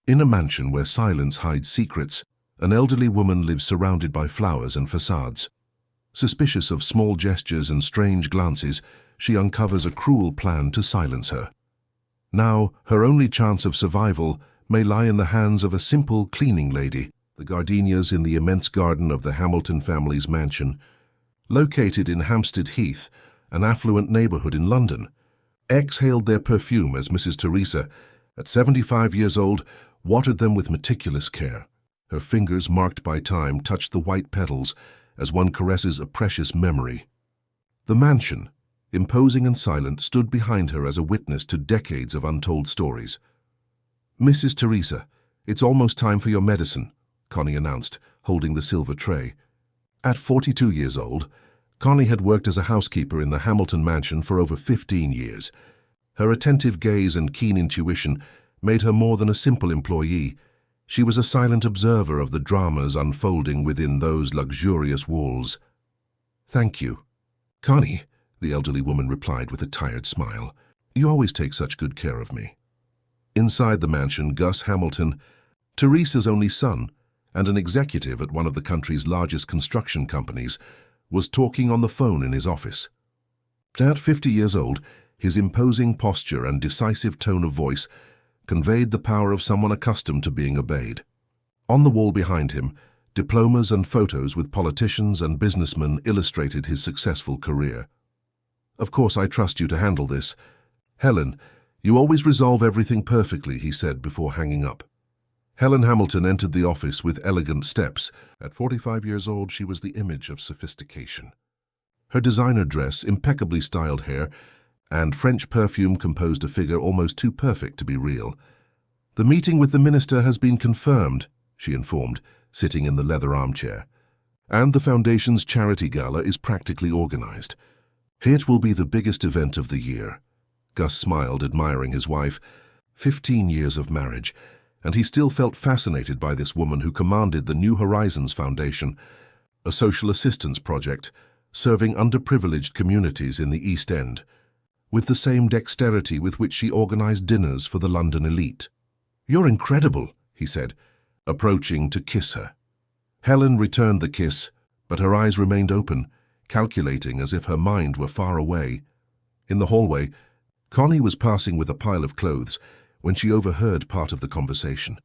In a mansion where silence hides secrets, an elderly woman lives surrounded by flowers and facades. Suspicious of small gestures and strange glances, she uncovers a cruel plan to silence her. Now, her only chance of survival may lie in the hands of a simple cleaning lady. The gardenias in the immense garden of the Hamilton family's mansion, located in Hampstead Heath, an affluent neighborhood in London, exhaled their perfume as Mrs. Teresa, at 75 years old, watered them with meticulous care. Her fingers, marked by time, touched the white petals as one caresses a precious memory. The mansion, imposing and silent, stood behind her as a witness to decades of untold stories. "Mrs. Teresa, it's almost time for your medicine," Connie announced, holding the silver tray. At 42 years old, Connie had worked as a housekeeper in the Hamilton mansion for over 15 years. Her attentive gaze and keen intuition made her more than a simple employee. She was a silent observer of the dramas unfolding within those luxurious walls. "Thank you." "Connie," the elderly woman replied with a tired smile, "you always take such good care of me." Inside the mansion, Gus Hamilton, Teresa's only son, and an executive at one of the country's largest construction companies, was talking on the phone in his office. At 50 years old, his imposing posture and decisive tone of voice conveyed the power of someone accustomed to being obeyed. On the wall behind him, diplomas and photos with politicians and businessmen illustrated his successful career. "Of course, I trust you to handle this. Helen, you always resolve everything perfectly," he said before hanging up. Helen Hamilton entered the office with elegant steps. At 45 years old, she was the image of sophistication. Her designer dress, impeccably styled hair, and French perfume composed a figure almost too perfect to be real. "The meeting with the minister has been confirmed," she informed, sitting in the leather armchair. "And the Foundation's charity gala is practically organized. It will be the biggest event of the year." Gus smiled, admiring his wife. 15 years of marriage, and he still felt fascinated by this woman who commanded the New Horizons Foundation, a social assistance project serving underprivileged communities in the East End, with the same dexterity with which she organized dinners for the London elite. "You're incredible," he said, approaching to kiss her. Helen returned the kiss, but her eyes remained open, calculating as if her mind were far away. In the hallway, Connie was passing with a pile of clothes when she overheard part of the conversation.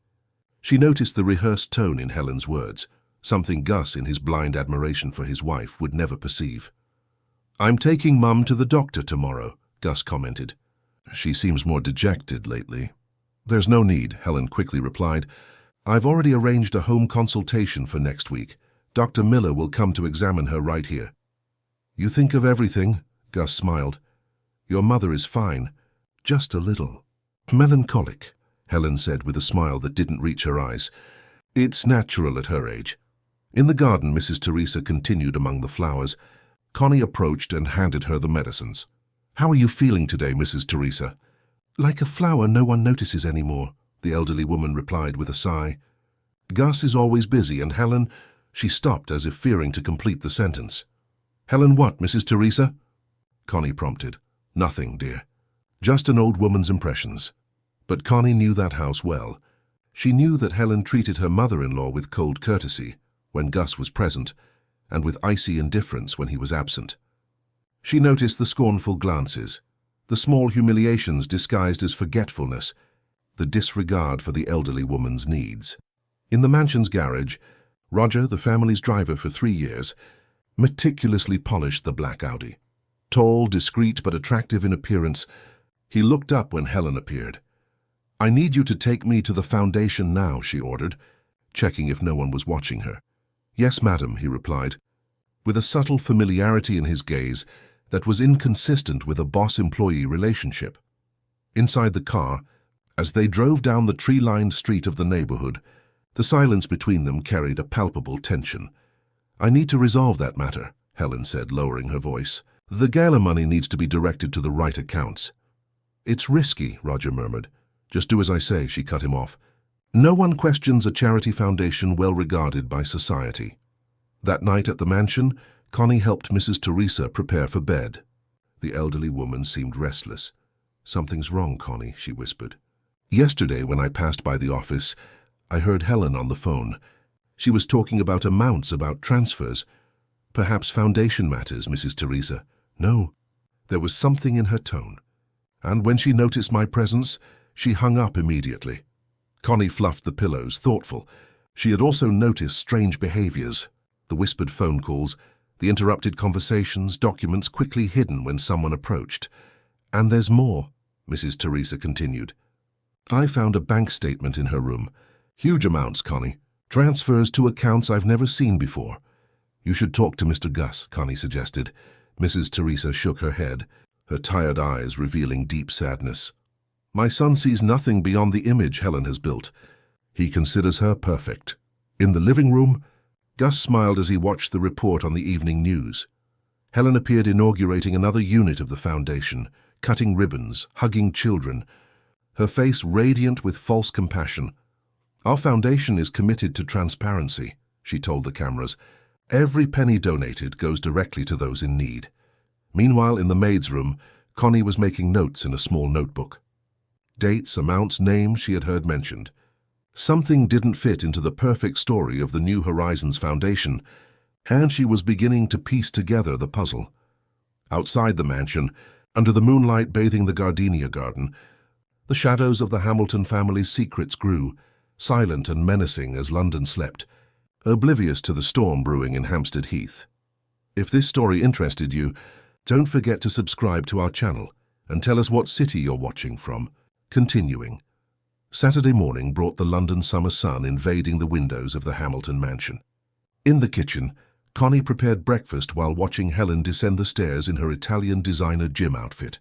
She noticed the rehearsed tone in Helen's words, something Gus, in his blind admiration for his wife, would never perceive. "I'm taking Mum to the doctor tomorrow," Gus commented. "She seems more dejected lately." "There's no need," Helen quickly replied. "I've already arranged a home consultation for next week. Dr. Miller will come to examine her right here." "You think of everything," Gus smiled. "Your mother is fine, just a little melancholic," Helen said with a smile that didn't reach her eyes. "It's natural at her age." In the garden, Mrs. Teresa continued among the flowers. Connie approached and handed her the medicines. "How are you feeling today, Mrs. Teresa?" "Like a flower no one notices anymore," the elderly woman replied with a sigh. "Gus is always busy, and Helen—" She stopped as if fearing to complete the sentence. "Helen what, Mrs. Teresa?" Connie prompted. "Nothing, dear. Just an old woman's impressions." But Connie knew that house well. She knew that Helen treated her mother-in-law with cold courtesy when Gus was present, and with icy indifference when he was absent. She noticed the scornful glances, the small humiliations disguised as forgetfulness, the disregard for the elderly woman's needs. In the mansion's garage, Roger, the family's driver for 3 years, meticulously polished the black Audi. Tall, discreet, but attractive in appearance, he looked up when Helen appeared. "I need you to take me to the Foundation now," she ordered, checking if no one was watching her. "Yes, madam," he replied, with a subtle familiarity in his gaze that was inconsistent with a boss-employee relationship. Inside the car, as they drove down the tree-lined street of the neighborhood, the silence between them carried a palpable tension. "I need to resolve that matter," Helen said, lowering her voice. "The gala money needs to be directed to the right accounts." "It's risky," Roger murmured. "Just do as I say," she cut him off. "No one questions a charity foundation well regarded by society." That night at the mansion, Connie helped Mrs. Teresa prepare for bed. The elderly woman seemed restless. "Something's wrong, Connie," she whispered. Yesterday, when I passed by the office, I heard Helen on the phone. She was talking about amounts, about transfers. Perhaps foundation matters, Mrs. Teresa. No, there was something in her tone. And when she noticed my presence, she hung up immediately. Connie fluffed the pillows, thoughtful. She had also noticed strange behaviors, the whispered phone calls, the interrupted conversations, documents quickly hidden when someone approached. And there's more, Mrs. Teresa continued. I found a bank statement in her room. Huge amounts, Connie. Transfers to accounts I've never seen before. You should talk to Mr. Gus, Connie suggested. Mrs. Teresa shook her head, her tired eyes revealing deep sadness. My son sees nothing beyond the image Helen has built. He considers her perfect. In the living room, Gus smiled as he watched the report on the evening news. Helen appeared inaugurating another unit of the foundation, cutting ribbons, hugging children, her face radiant with false compassion. Our foundation is committed to transparency, she told the cameras. Every penny donated goes directly to those in need. Meanwhile, in the maid's room, Connie was making notes in a small notebook. Dates, amounts, names she had heard mentioned. Something didn't fit into the perfect story of the New Horizons Foundation, and she was beginning to piece together the puzzle. Outside the mansion, under the moonlight bathing the gardenia garden, the shadows of the Hamilton family's secrets grew, silent and menacing as London slept, oblivious to the storm brewing in Hampstead Heath. If this story interested you, don't forget to subscribe to our channel and tell us what city you're watching from. Continuing. Saturday morning brought the London summer sun invading the windows of the Hamilton mansion. In the kitchen, Connie prepared breakfast while watching Helen descend the stairs in her Italian designer gym outfit.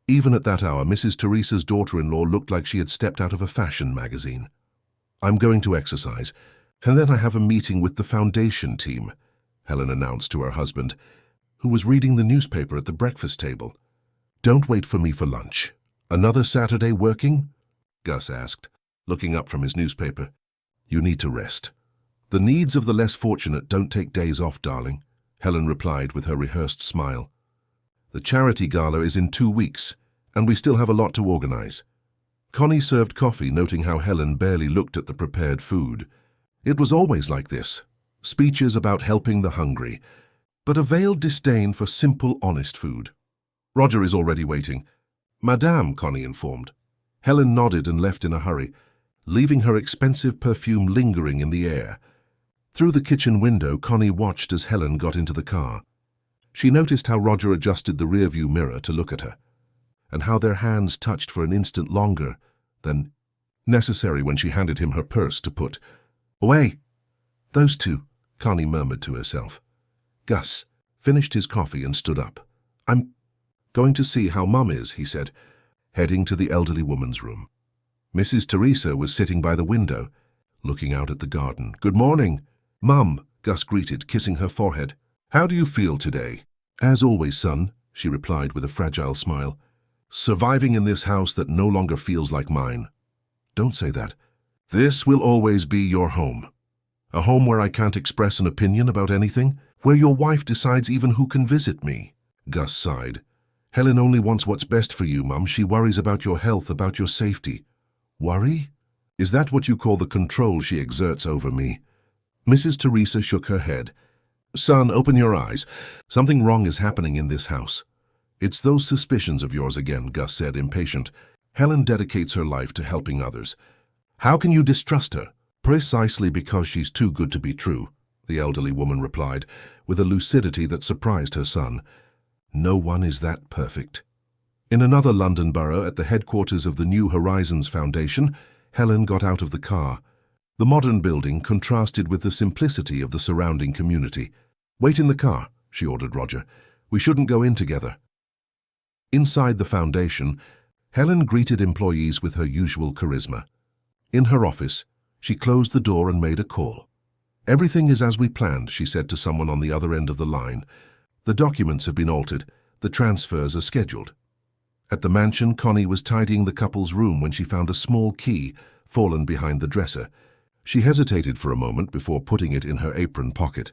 Even at that hour, Mrs. Teresa's daughter-in-law looked like she had stepped out of a fashion magazine. I'm going to exercise, and then I have a meeting with the foundation team, Helen announced to her husband, who was reading the newspaper at the breakfast table. Don't wait for me for lunch. Another Saturday working? Gus asked, looking up from his newspaper. You need to rest. The needs of the less fortunate don't take days off, darling, Helen replied with her rehearsed smile. The charity gala is in 2 weeks, and we still have a lot to organize. Connie served coffee, noting how Helen barely looked at the prepared food. It was always like this, speeches about helping the hungry, but a veiled disdain for simple, honest food. Roger is already waiting. Madame, Connie informed. Helen nodded and left in a hurry, leaving her expensive perfume lingering in the air. Through the kitchen window, Connie watched as Helen got into the car. She noticed how Roger adjusted the rearview mirror to look at her, and how their hands touched for an instant longer than necessary when she handed him her purse to put away. Those two, Connie murmured to herself. Gus finished his coffee and stood up. I'm going to see how Mum is, he said, heading to the elderly woman's room. Mrs. Teresa was sitting by the window, looking out at the garden. Good morning, Mum, Gus greeted, kissing her forehead. How do you feel today? As always, son, she replied with a fragile smile. Surviving in this house that no longer feels like mine. Don't say that. This will always be your home. A home where I can't express an opinion about anything, where your wife decides even who can visit me. Gus sighed. Helen only wants what's best for you, Mum. She worries about your health, about your safety. Worry? Is that what you call the control she exerts over me? Mrs. Teresa shook her head. Son, open your eyes. Something wrong is happening in this house. It's those suspicions of yours again, Gus said, impatient. Helen dedicates her life to helping others. How can you distrust her? Precisely because she's too good to be true, the elderly woman replied, with a lucidity that surprised her son. No one is that perfect. In another London borough, at the headquarters of the New Horizons Foundation, Helen got out of the car. The modern building contrasted with the simplicity of the surrounding community. Wait in the car, she ordered Roger. We shouldn't go in together. Inside the foundation, Helen greeted employees with her usual charisma. In her office, she closed the door and made a call. Everything is as we planned, she said to someone on the other end of the line. The documents have been altered. The transfers are scheduled. At the mansion, Connie was tidying the couple's room when she found a small key fallen behind the dresser. She hesitated for a moment before putting it in her apron pocket.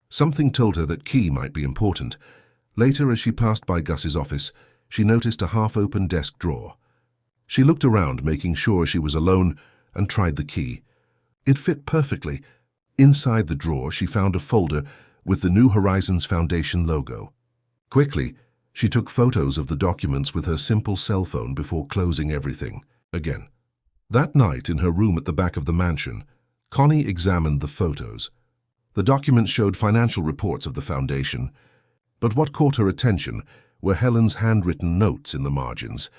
Something told her that key might be important. Later, as she passed by Gus's office, she noticed a half-open desk drawer. She looked around, making sure she was alone, and tried the key. It fit perfectly. Inside the drawer, she found a folder with the New Horizons Foundation logo. Quickly, she took photos of the documents with her simple cell phone before closing everything again. That night, in her room at the back of the mansion, Connie examined the photos. The documents showed financial reports of the foundation, but what caught her attention were Helen's handwritten notes in the margins.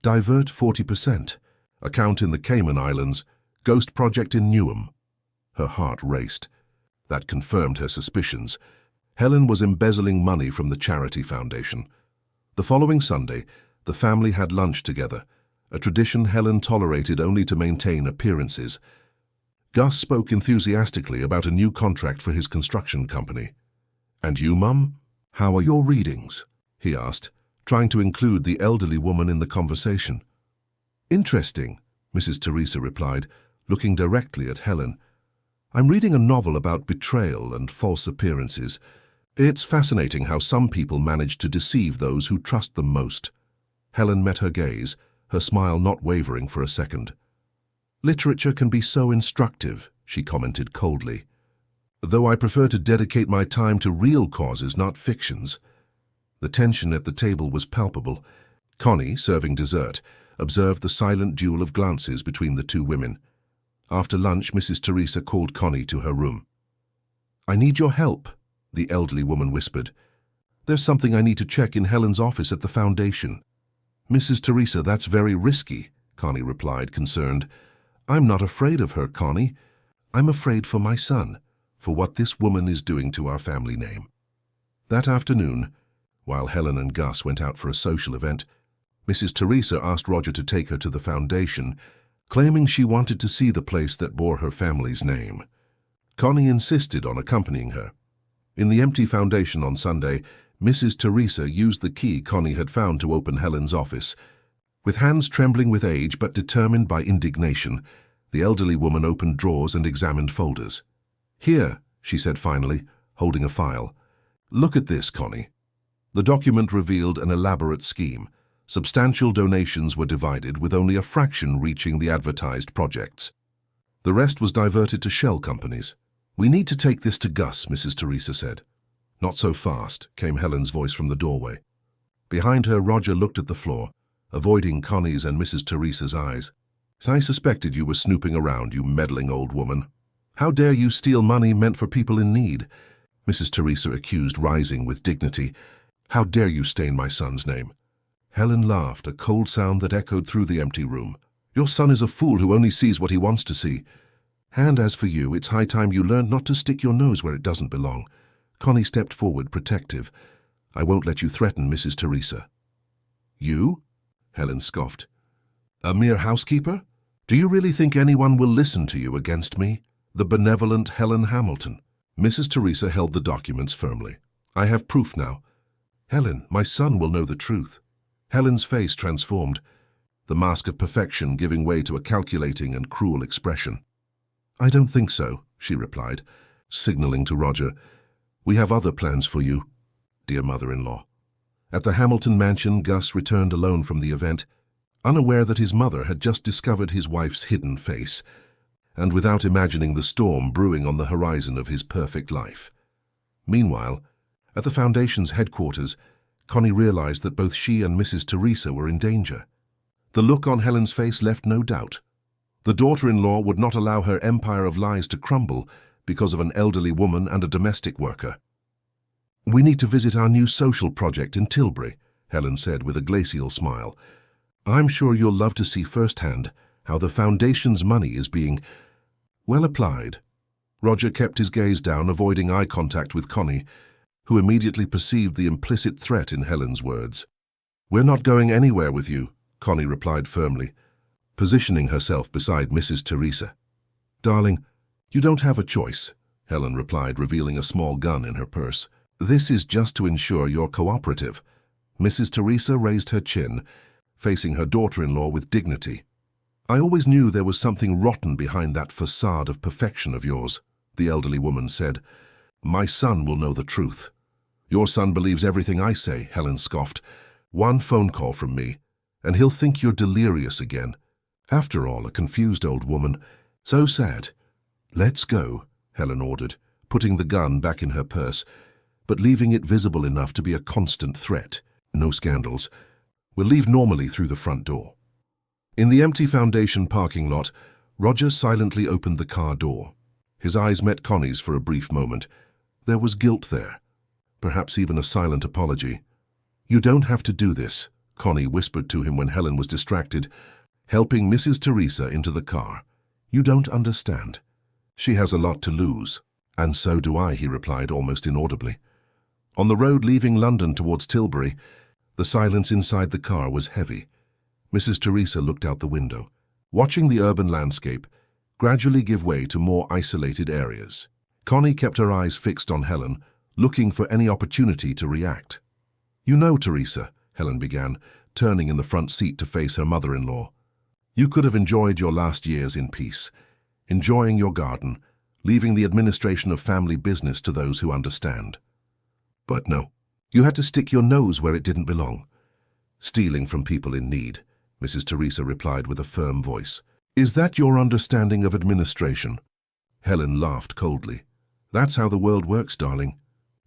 Divert 40%, account in the Cayman Islands, ghost project in Newham. Her heart raced. That confirmed her suspicions. Helen was embezzling money from the charity foundation. The following Sunday, the family had lunch together, a tradition Helen tolerated only to maintain appearances. Gus spoke enthusiastically about a new contract for his construction company. "And you, Mum? How are your readings?" he asked, trying to include the elderly woman in the conversation. "Interesting," Mrs. Teresa replied, looking directly at Helen. "I'm reading a novel about betrayal and false appearances. It's fascinating how some people manage to deceive those who trust them most." Helen met her gaze, her smile not wavering for a second. "Literature can be so instructive," she commented coldly. "Though I prefer to dedicate my time to real causes, not fictions." The tension at the table was palpable. Connie, serving dessert, observed the silent duel of glances between the two women. After lunch, Mrs. Teresa called Connie to her room. "I need your help," the elderly woman whispered. "There's something I need to check in Helen's office at the foundation." "Mrs. Teresa, that's very risky," Connie replied, concerned. "I'm not afraid of her, Connie. I'm afraid for my son, for what this woman is doing to our family name." That afternoon, while Helen and Gus went out for a social event, Mrs. Teresa asked Roger to take her to the foundation, claiming she wanted to see the place that bore her family's name. Connie insisted on accompanying her. In the empty foundation on Sunday, Mrs. Teresa used the key Connie had found to open Helen's office. With hands trembling with age but determined by indignation, the elderly woman opened drawers and examined folders. "Here," she said finally, holding a file. "Look at this, Connie." The document revealed an elaborate scheme. Substantial donations were divided, with only a fraction reaching the advertised projects. The rest was diverted to shell companies. "We need to take this to Gus," Mrs. Teresa said. "Not so fast," came Helen's voice from the doorway. Behind her, Roger looked at the floor, avoiding Connie's and Mrs. Teresa's eyes. "I suspected you were snooping around, you meddling old woman. How dare you steal money meant for people in need?" Mrs. Teresa accused, rising with dignity. "How dare you stain my son's name?" Helen laughed, a cold sound that echoed through the empty room. "Your son is a fool who only sees what he wants to see. And as for you, it's high time you learned not to stick your nose where it doesn't belong." Connie stepped forward, protective. "I won't let you threaten Mrs. Teresa." "You?" Helen scoffed. "A mere housekeeper? Do you really think anyone will listen to you against me? The benevolent Helen Hamilton." Mrs. Teresa held the documents firmly. "I have proof now." "Helen, my son will know the truth." Helen's face transformed, the mask of perfection giving way to a calculating and cruel expression. "I don't think so," she replied, signaling to Roger. "We have other plans for you, dear mother-in-law." At the Hamilton mansion, Gus returned alone from the event, unaware that his mother had just discovered his wife's hidden face, and without imagining the storm brewing on the horizon of his perfect life. Meanwhile, at the Foundation's headquarters, Connie realized that both she and Mrs. Teresa were in danger. The look on Helen's face left no doubt. The daughter-in-law would not allow her empire of lies to crumble because of an elderly woman and a domestic worker. "We need to visit our new social project in Tilbury," Helen said with a glacial smile. "I'm sure you'll love to see firsthand how the Foundation's money is being well applied." Roger kept his gaze down, avoiding eye contact with Connie, who immediately perceived the implicit threat in Helen's words. "We're not going anywhere with you," Connie replied firmly, positioning herself beside Mrs. Teresa. "Darling, you don't have a choice," Helen replied, revealing a small gun in her purse. "This is just to ensure you're cooperative." Mrs. Teresa raised her chin, facing her daughter-in-law with dignity. "I always knew there was something rotten behind that facade of perfection of yours," the elderly woman said. "My son will know the truth." "Your son believes everything I say," Helen scoffed. "One phone call from me, and he'll think you're delirious again. After all, a confused old woman. So sad. Let's go, Helen ordered, putting the gun back in her purse, but leaving it visible enough to be a constant threat. No scandals. We'll leave normally through the front door. In the empty Foundation parking lot, Roger silently opened the car door. His eyes met Connie's for a brief moment. There was guilt there, perhaps even a silent apology. "You don't have to do this," Connie whispered to him when Helen was distracted, helping Mrs. Teresa into the car. "You don't understand. She has a lot to lose." "And so do I," he replied almost inaudibly. On the road leaving London towards Tilbury, the silence inside the car was heavy. Mrs. Teresa looked out the window, watching the urban landscape gradually give way to more isolated areas. Connie kept her eyes fixed on Helen, looking for any opportunity to react. "You know, Teresa," Helen began, turning in the front seat to face her mother-in-law, "you could have enjoyed your last years in peace, enjoying your garden, leaving the administration of family business to those who understand. But no, you had to stick your nose where it didn't belong. Stealing from people in need," Mrs. Teresa replied with a firm voice. "Is that your understanding of administration?" Helen laughed coldly. "That's how the world works, darling.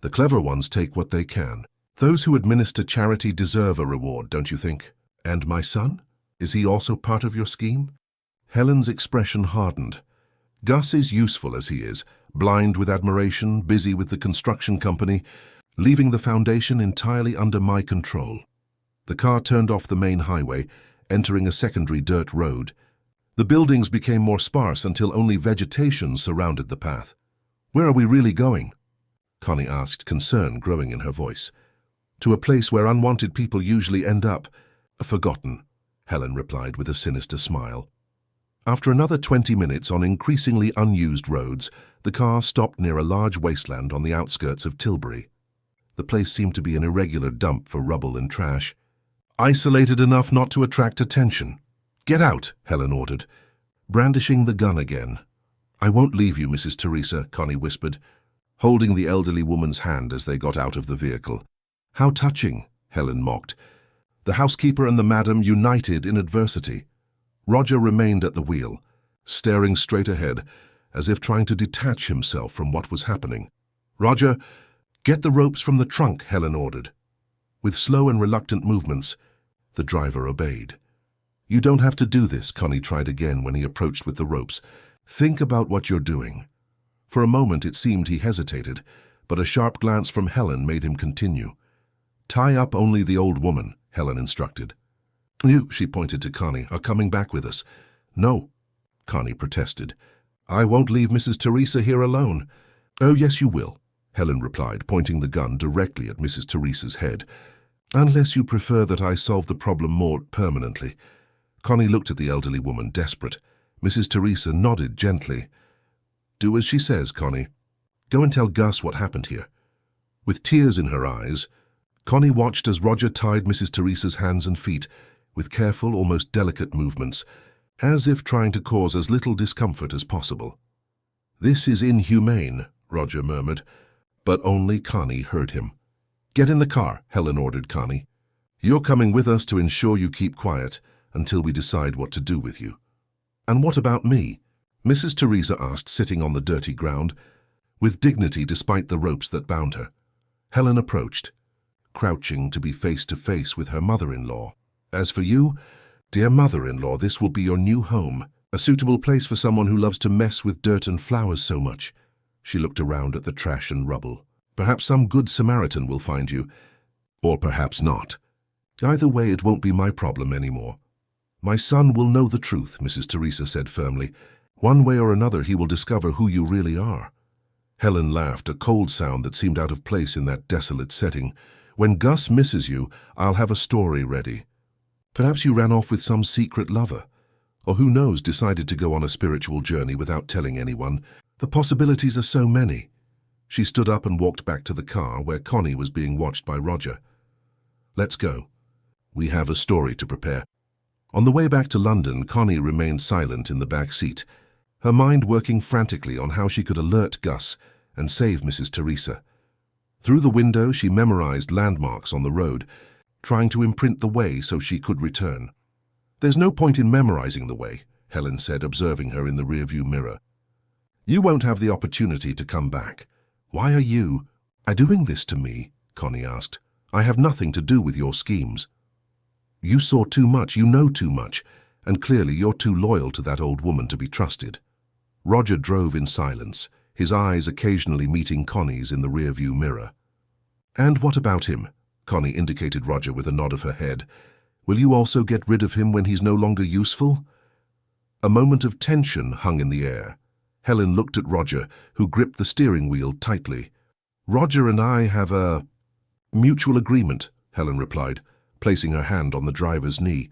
The clever ones take what they can. Those who administer charity deserve a reward, don't you think? And my son? Is he also part of your scheme?" Helen's expression hardened. "Gus is useful as he is, blind with admiration, busy with the construction company, leaving the Foundation entirely under my control." The car turned off the main highway, entering a secondary dirt road. The buildings became more sparse until only vegetation surrounded the path. "Where are we really going?" Connie asked, concern growing in her voice. "To a place where unwanted people usually end up. Forgotten," Helen replied with a sinister smile. After another 20 minutes on increasingly unused roads, the car stopped near a large wasteland on the outskirts of Tilbury. The place seemed to be an irregular dump for rubble and trash, isolated enough not to attract attention. "Get out," Helen ordered, brandishing the gun again. "I won't leave you, Mrs. Teresa," Connie whispered, holding the elderly woman's hand as they got out of the vehicle. "How touching," Helen mocked. "The housekeeper and the madam united in adversity." Roger remained at the wheel, staring straight ahead, as if trying to detach himself from what was happening. "Roger, get the ropes from the trunk," Helen ordered. With slow and reluctant movements, the driver obeyed. "You don't have to do this," Connie tried again when he approached with the ropes. "Think about what you're doing." For a moment it seemed he hesitated, but a sharp glance from Helen made him continue. "Tie up only the old woman," Helen instructed. "You," she pointed to Connie, "are coming back with us." "No," Connie protested. "I won't leave Mrs. Teresa here alone." "Oh, yes, you will," Helen replied, pointing the gun directly at Mrs. Teresa's head. "Unless you prefer that I solve the problem more permanently." Connie looked at the elderly woman, desperate. Mrs. Teresa nodded gently. "Do as she says, Connie. Go and tell Gus what happened here." With tears in her eyes, Connie watched as Roger tied Mrs. Teresa's hands and feet with careful, almost delicate movements, as if trying to cause as little discomfort as possible. "This is inhumane," Roger murmured, but only Connie heard him. "Get in the car," Helen ordered Connie. "You're coming with us to ensure you keep quiet until we decide what to do with you." "And what about me?" Mrs. Teresa asked, sitting on the dirty ground, with dignity despite the ropes that bound her. Helen approached, crouching to be face to face with her mother-in-law. "As for you, dear mother-in-law, this will be your new home, a suitable place for someone who loves to mess with dirt and flowers so much." She looked around at the trash and rubble. "Perhaps some good Samaritan will find you, or perhaps not. Either way, it won't be my problem anymore." "My son will know the truth," Mrs. Teresa said firmly. "One way or another, he will discover who you really are." Helen laughed, a cold sound that seemed out of place in that desolate setting. "When Gus misses you, I'll have a story ready. Perhaps you ran off with some secret lover, or who knows, decided to go on a spiritual journey without telling anyone. The possibilities are so many." She stood up and walked back to the car where Connie was being watched by Roger. "Let's go. We have a story to prepare." On the way back to London, Connie remained silent in the back seat, her mind working frantically on how she could alert Gus and save Mrs. Teresa. Through the window, she memorized landmarks on the road, trying to imprint the way so she could return. "There's no point in memorizing the way," Helen said, observing her in the rearview mirror. "You won't have the opportunity to come back. Why are you doing this to me?" Connie asked. "I have nothing to do with your schemes. You saw too much, you know too much, and clearly you're too loyal to that old woman to be trusted." Roger drove in silence, his eyes occasionally meeting Connie's in the rearview mirror. "And what about him?" Connie indicated Roger with a nod of her head. "Will you also get rid of him when he's no longer useful?" A moment of tension hung in the air. Helen looked at Roger, who gripped the steering wheel tightly. "Roger and I have a mutual agreement," Helen replied, placing her hand on the driver's knee.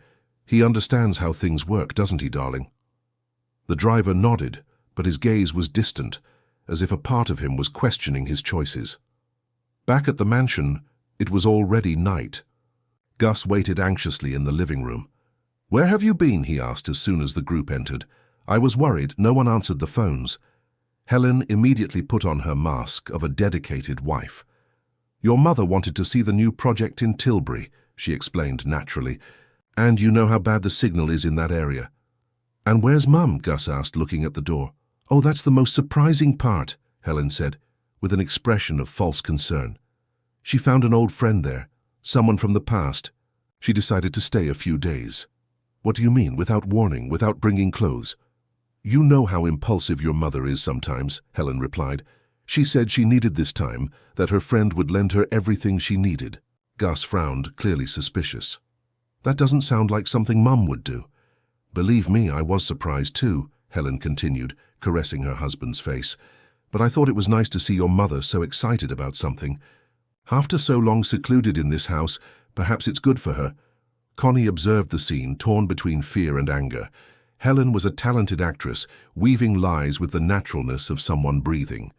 "He understands how things work, doesn't he, darling?" The driver nodded, but his gaze was distant, as if a part of him was questioning his choices. Back at the mansion, it was already night. Gus waited anxiously in the living room. "Where have you been?" he asked as soon as the group entered. "I was worried, no one answered the phones." Helen immediately put on her mask of a dedicated wife. "Your mother wanted to see the new project in Tilbury," she explained naturally, "and you know how bad the signal is in that area." "And where's Mum?" Gus asked, looking at the door. "Oh, that's the most surprising part," Helen said, with an expression of false concern. "She found an old friend there, someone from the past. She decided to stay a few days." "What do you mean, without warning, without bringing clothes?" "You know how impulsive your mother is sometimes," Helen replied. "She said she needed this time, that her friend would lend her everything she needed." Gus frowned, clearly suspicious. "That doesn't sound like something Mum would do." "Believe me, I was surprised too," Helen continued, caressing her husband's face. "But I thought it was nice to see your mother so excited about something. After so long secluded in this house, perhaps it's good for her." Connie observed the scene, torn between fear and anger. Helen was a talented actress, weaving lies with the naturalness of someone breathing.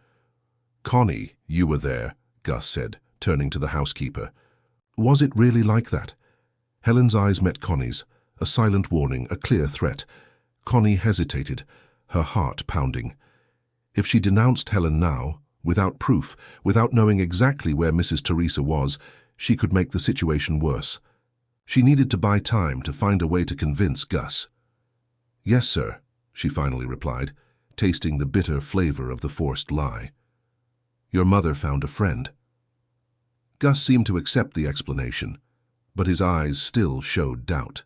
"Connie, you were there," Gus said, turning to the housekeeper. "Was it really like that?" Helen's eyes met Connie's, a silent warning, a clear threat. Connie hesitated, her heart pounding. If she denounced Helen now, without proof, without knowing exactly where Mrs. Teresa was, she could make the situation worse. She needed to buy time to find a way to convince Gus. "Yes, sir," she finally replied, tasting the bitter flavor of the forced lie. "Your mother found a friend." Gus seemed to accept the explanation, but his eyes still showed doubt.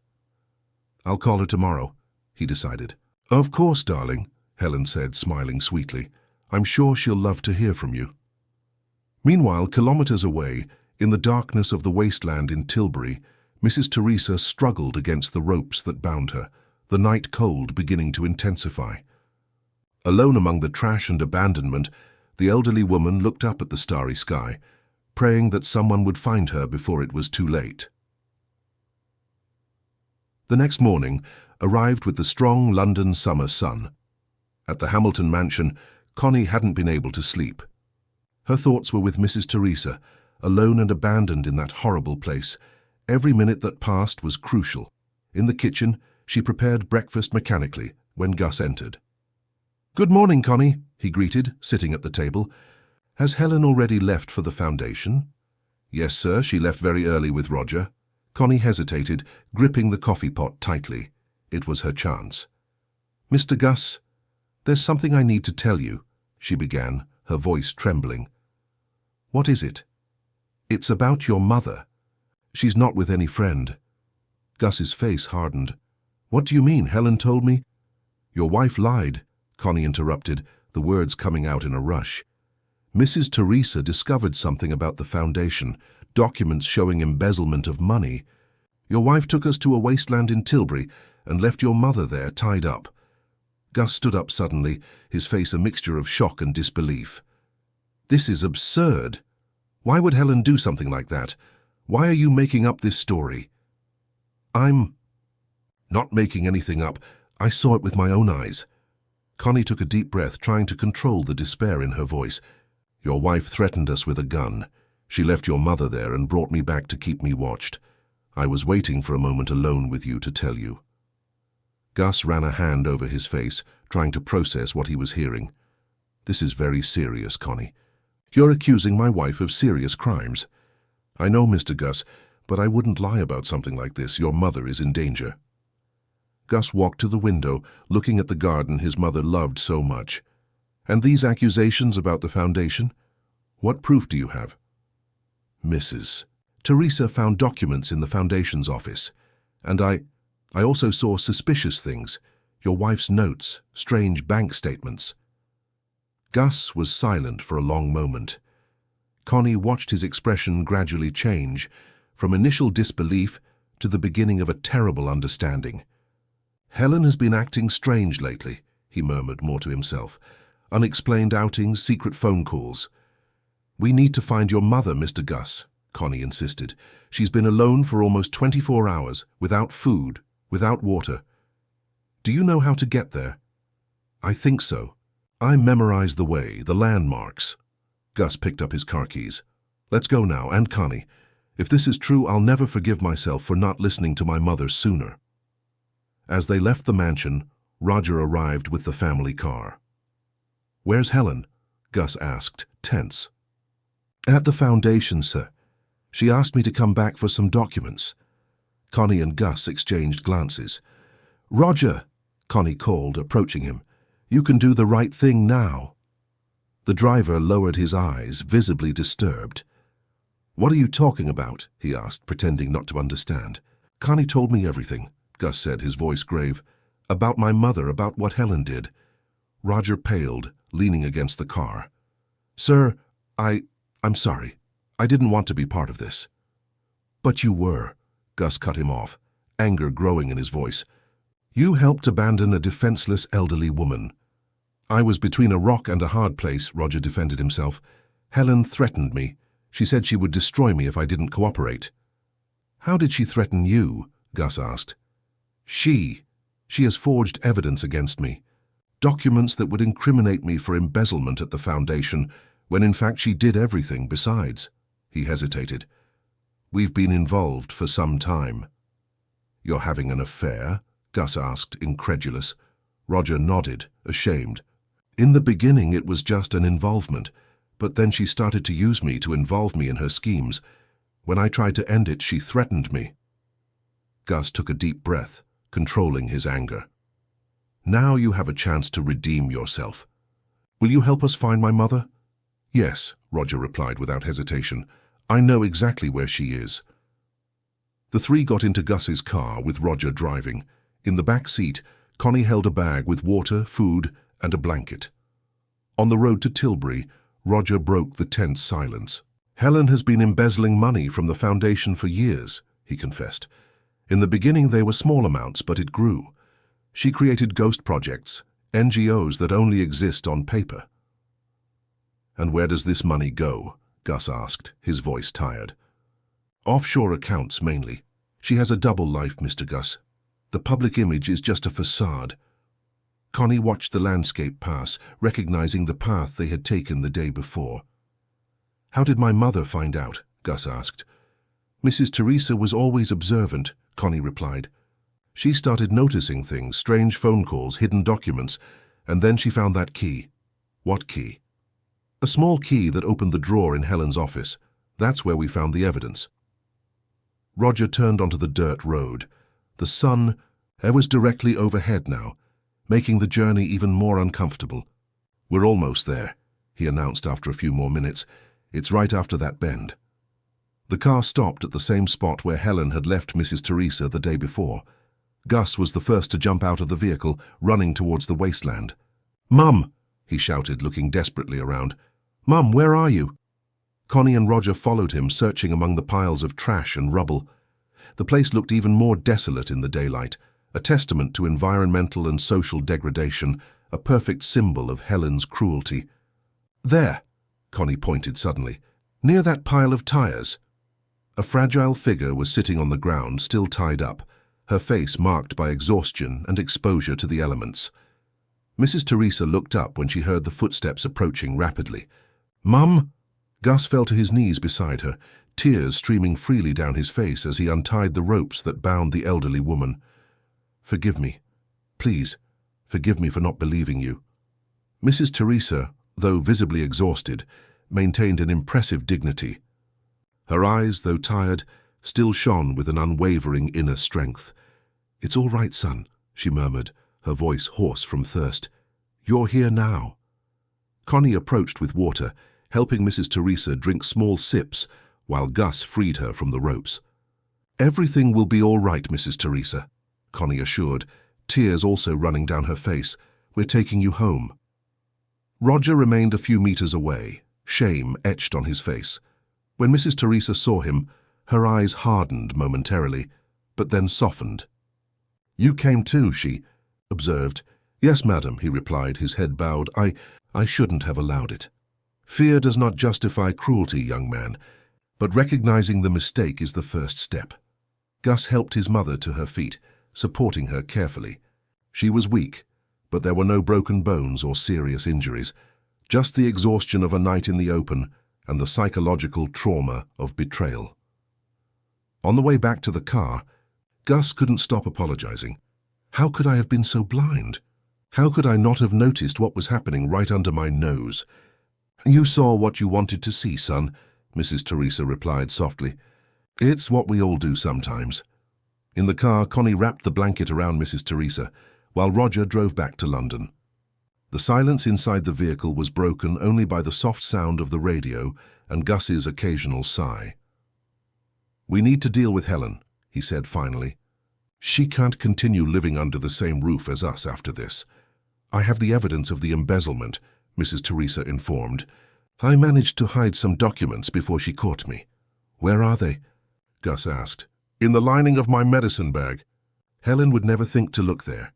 "I'll call her tomorrow," he decided. "Of course, darling," Helen said, smiling sweetly. "I'm sure she'll love to hear from you." Meanwhile, kilometers away, in the darkness of the wasteland in Tilbury, Mrs. Teresa struggled against the ropes that bound her, the night cold beginning to intensify. Alone among the trash and abandonment, the elderly woman looked up at the starry sky, praying that someone would find her before it was too late. The next morning arrived with the strong London summer sun. At the Hamilton mansion, Connie hadn't been able to sleep. Her thoughts were with Mrs. Teresa, alone and abandoned in that horrible place. Every minute that passed was crucial. In the kitchen, she prepared breakfast mechanically when Gus entered. "Good morning, Connie," he greeted, sitting at the table. "Has Helen already left for the foundation?" "Yes, sir, she left very early with Roger." Connie hesitated, gripping the coffee pot tightly. It was her chance. "Mr. Gus, there's something I need to tell you," she began, her voice trembling. "What is it?" "It's about your mother. She's not with any friend." Gus's face hardened. "What do you mean? Helen told me—" "Your wife lied," Connie interrupted, the words coming out in a rush. "Mrs. Teresa discovered something about the foundation, documents showing embezzlement of money. Your wife took us to a wasteland in Tilbury and left your mother there tied up." Gus stood up suddenly, his face a mixture of shock and disbelief. "This is absurd. Why would Helen do something like that? Why are you making up this story?" "I'm not making anything up. I saw it with my own eyes." Connie took a deep breath, trying to control the despair in her voice. "Your wife threatened us with a gun. She left your mother there and brought me back to keep me watched. I was waiting for a moment alone with you to tell you." Gus ran a hand over his face, trying to process what he was hearing. "This is very serious, Connie. You're accusing my wife of serious crimes." "I know, Mr. Gus, but I wouldn't lie about something like this. Your mother is in danger." Gus walked to the window, looking at the garden his mother loved so much. "And these accusations about the foundation? What proof do you have?" "Mrs. Teresa found documents in the foundation's office, and I also saw suspicious things. Your wife's notes, strange bank statements." Gus was silent for a long moment. Connie watched his expression gradually change, from initial disbelief to the beginning of a terrible understanding. "Helen has been acting strange lately," he murmured more to himself. "Unexplained outings, secret phone calls." "We need to find your mother, Mr. Gus," Connie insisted. "She's been alone for almost 24 hours, without food, without water. Do you know how to get there?" "I think so. I memorized the way, the landmarks." Gus picked up his car keys. "Let's go now, and Connie. If this is true, I'll never forgive myself for not listening to my mother sooner." As they left the mansion, Roger arrived with the family car. "Where's Helen?" Gus asked, tense. "At the foundation, sir. She asked me to come back for some documents." Connie and Gus exchanged glances. "Roger," Connie called, approaching him. "You can do the right thing now." The driver lowered his eyes, visibly disturbed. "What are you talking about?" he asked, pretending not to understand. "Connie told me everything," Gus said, his voice grave. "About my mother, about what Helen did." Roger paled, leaning against the car. "Sir, I'm sorry. I didn't want to be part of this." "But you were," Gus cut him off, anger growing in his voice. "You helped abandon a defenseless elderly woman." "I was between a rock and a hard place," Roger defended himself. "Helen threatened me. She said she would destroy me if I didn't cooperate." "How did she threaten you?" Gus asked. She has forged evidence against me. Documents that would incriminate me for embezzlement at the foundation, when in fact she did everything besides." He hesitated. "We've been involved for some time." "You're having an affair?" Gus asked, incredulous. Roger nodded, ashamed. "In the beginning it was just an involvement, but then she started to use me to involve me in her schemes. When I tried to end it, she threatened me." Gus took a deep breath, controlling his anger. "Now you have a chance to redeem yourself. Will you help us find my mother?" "Yes," Roger replied without hesitation. "I know exactly where she is." The three got into Gus's car, with Roger driving. In the back seat, Connie held a bag with water, food, and a blanket. On the road to Tilbury, Roger broke the tense silence. "Helen has been embezzling money from the foundation for years," he confessed. "In the beginning they were small amounts, but it grew. She created ghost projects, NGOs that only exist on paper." "And where does this money go?" Gus asked, his voice tired. "Offshore accounts, mainly. She has a double life, Mr. Gus. The public image is just a facade." Connie watched the landscape pass, recognizing the path they had taken the day before. "How did my mother find out?" Gus asked. "Mrs. Teresa was always observant," Connie replied. "She started noticing things, strange phone calls, hidden documents, and then she found that key." "What key?" "A small key that opened the drawer in Helen's office. That's where we found the evidence." Roger turned onto the dirt road. The sun was directly overhead now, making the journey even more uncomfortable. "We're almost there," he announced after a few more minutes. "It's right after that bend." The car stopped at the same spot where Helen had left Mrs. Teresa the day before. Gus was the first to jump out of the vehicle, running towards the wasteland. "Mum!" he shouted, looking desperately around. "Mum, where are you?" Connie and Roger followed him, searching among the piles of trash and rubble. The place looked even more desolate in the daylight, a testament to environmental and social degradation, a perfect symbol of Helen's cruelty. "There," Connie pointed suddenly, "near that pile of tires." A fragile figure was sitting on the ground, still tied up, her face marked by exhaustion and exposure to the elements. Mrs. Teresa looked up when she heard the footsteps approaching rapidly. "Mum?" Gus fell to his knees beside her, tears streaming freely down his face as he untied the ropes that bound the elderly woman. "Forgive me. Please, forgive me for not believing you." Mrs. Teresa, though visibly exhausted, maintained an impressive dignity. Her eyes, though tired, still shone with an unwavering inner strength. "It's all right, son," she murmured, her voice hoarse from thirst. "You're here now." Connie approached with water, helping Mrs. Teresa drink small sips while Gus freed her from the ropes. "Everything will be all right, Mrs. Teresa," Connie assured, tears also running down her face. "We're taking you home." Roger remained a few meters away, shame etched on his face. When Mrs. Teresa saw him, her eyes hardened momentarily, but then softened. "You came too," she observed. "Yes, madam," he replied, his head bowed. I shouldn't have allowed it." Fear does not justify cruelty, young man, but recognizing the mistake is the first step. Gus helped his mother to her feet, supporting her carefully. She was weak, but there were no broken bones or serious injuries, just the exhaustion of a night in the open and the psychological trauma of betrayal. On the way back to the car, Gus couldn't stop apologizing. "How could I have been so blind? How could I not have noticed what was happening right under my nose?" "You saw what you wanted to see, son," Mrs. Teresa replied softly. "It's what we all do sometimes." In the car, Connie wrapped the blanket around Mrs. Teresa, while Roger drove back to London. The silence inside the vehicle was broken only by the soft sound of the radio and Gus's occasional sigh. "We need to deal with Helen," he said finally. "She can't continue living under the same roof as us after this." "I have the evidence of the embezzlement," Mrs. Teresa informed. "I managed to hide some documents before she caught me." "Where are they?" Gus asked. "In the lining of my medicine bag." "Helen would never think to look there."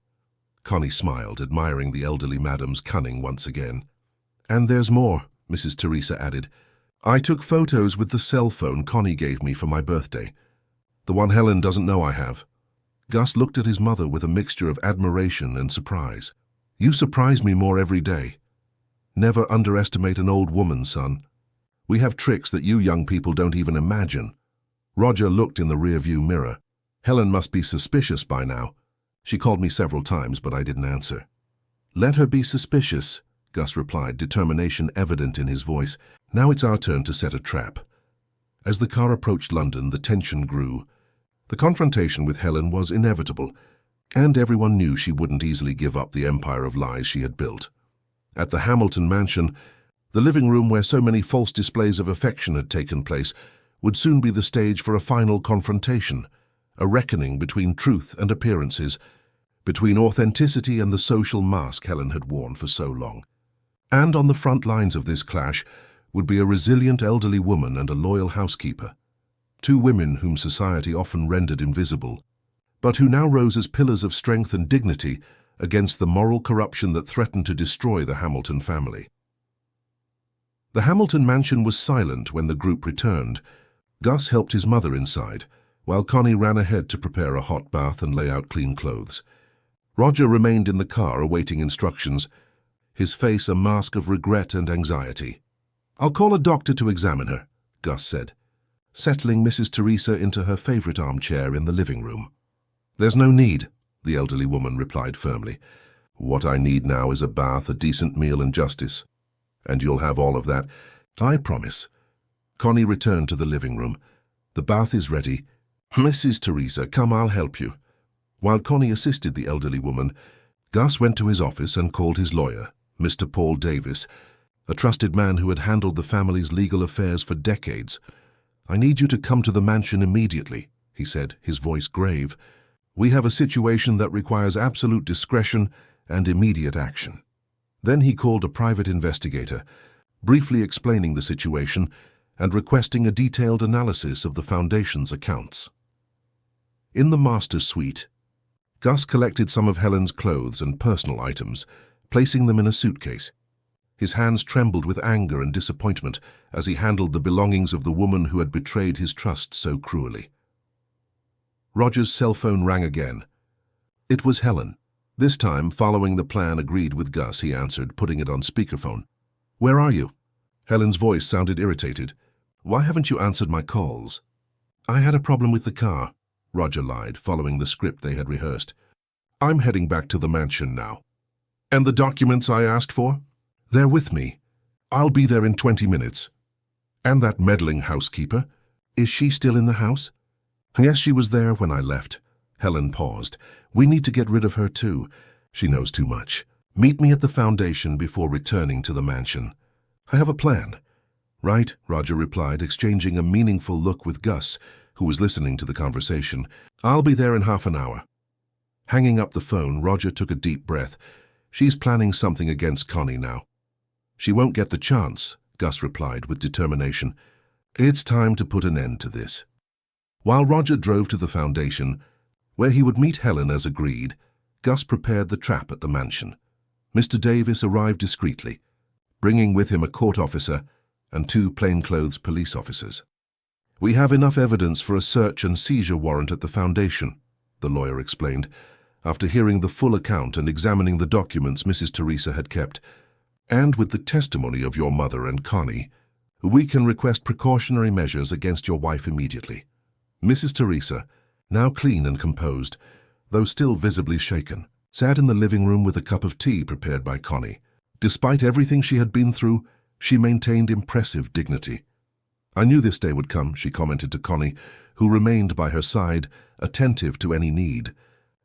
Connie smiled, admiring the elderly madam's cunning once again. "And there's more," Mrs. Teresa added. "I took photos with the cell phone Connie gave me for my birthday. The one Helen doesn't know I have." Gus looked at his mother with a mixture of admiration and surprise. "You surprise me more every day. Never underestimate an old woman, son. We have tricks that you young people don't even imagine." Roger looked in the rear-view mirror. "Helen must be suspicious by now. She called me several times, but I didn't answer." "Let her be suspicious," Gus replied, determination evident in his voice. "Now it's our turn to set a trap." As the car approached London, the tension grew. The confrontation with Helen was inevitable, and everyone knew she wouldn't easily give up the empire of lies she had built. At the Hamilton mansion, the living room where so many false displays of affection had taken place would soon be the stage for a final confrontation, a reckoning between truth and appearances, between authenticity and the social mask Helen had worn for so long. And on the front lines of this clash would be a resilient elderly woman and a loyal housekeeper, two women whom society often rendered invisible, but who now rose as pillars of strength and dignity against the moral corruption that threatened to destroy the Hamilton family. The Hamilton mansion was silent when the group returned. Gus helped his mother inside, while Connie ran ahead to prepare a hot bath and lay out clean clothes. Roger remained in the car awaiting instructions, his face a mask of regret and anxiety. "I'll call a doctor to examine her," Gus said, settling Mrs. Teresa into her favorite armchair in the living room. "There's no need," the elderly woman replied firmly. "What I need now is a bath, a decent meal, and justice. And you'll have all of that, I promise." Connie returned to the living room. "The bath is ready. Mrs. Teresa, come, I'll help you." While Connie assisted the elderly woman, Gus went to his office and called his lawyer, Mr. Paul Davis, a trusted man who had handled the family's legal affairs for decades. "I need you to come to the mansion immediately," he said, his voice grave. "We have a situation that requires absolute discretion and immediate action." Then he called a private investigator, briefly explaining the situation and requesting a detailed analysis of the foundation's accounts. In the master suite, Gus collected some of Helen's clothes and personal items, placing them in a suitcase. His hands trembled with anger and disappointment as he handled the belongings of the woman who had betrayed his trust so cruelly. Roger's cell phone rang again. It was Helen. This time, following the plan agreed with Gus, he answered, putting it on speakerphone. "Where are you?" Helen's voice sounded irritated. "Why haven't you answered my calls?" "I had a problem with the car," Roger lied, following the script they had rehearsed. "I'm heading back to the mansion now." "And the documents I asked for?" "They're with me. I'll be there in 20 minutes. "And that meddling housekeeper? Is she still in the house?" Yes, she was there when I left. Helen paused. We need to get rid of her too. She knows too much. Meet me at the foundation before returning to the mansion. I have a plan. Right, Roger replied, exchanging a meaningful look with Gus, who was listening to the conversation. I'll be there in half an hour. Hanging up the phone, Roger took a deep breath. She's planning something against Connie now. She won't get the chance, Gus replied with determination. It's time to put an end to this. While Roger drove to the foundation, where he would meet Helen as agreed, Gus prepared the trap at the mansion. Mr. Davis arrived discreetly, bringing with him a court officer and 2 plainclothes police officers. We have enough evidence for a search and seizure warrant at the foundation, the lawyer explained, after hearing the full account and examining the documents Mrs. Teresa had kept. And with the testimony of your mother and Connie, we can request precautionary measures against your wife immediately. Mrs. Teresa, now clean and composed, though still visibly shaken, sat in the living room with a cup of tea prepared by Connie. Despite everything she had been through, she maintained impressive dignity. I knew this day would come, she commented to Connie, who remained by her side, attentive to any need.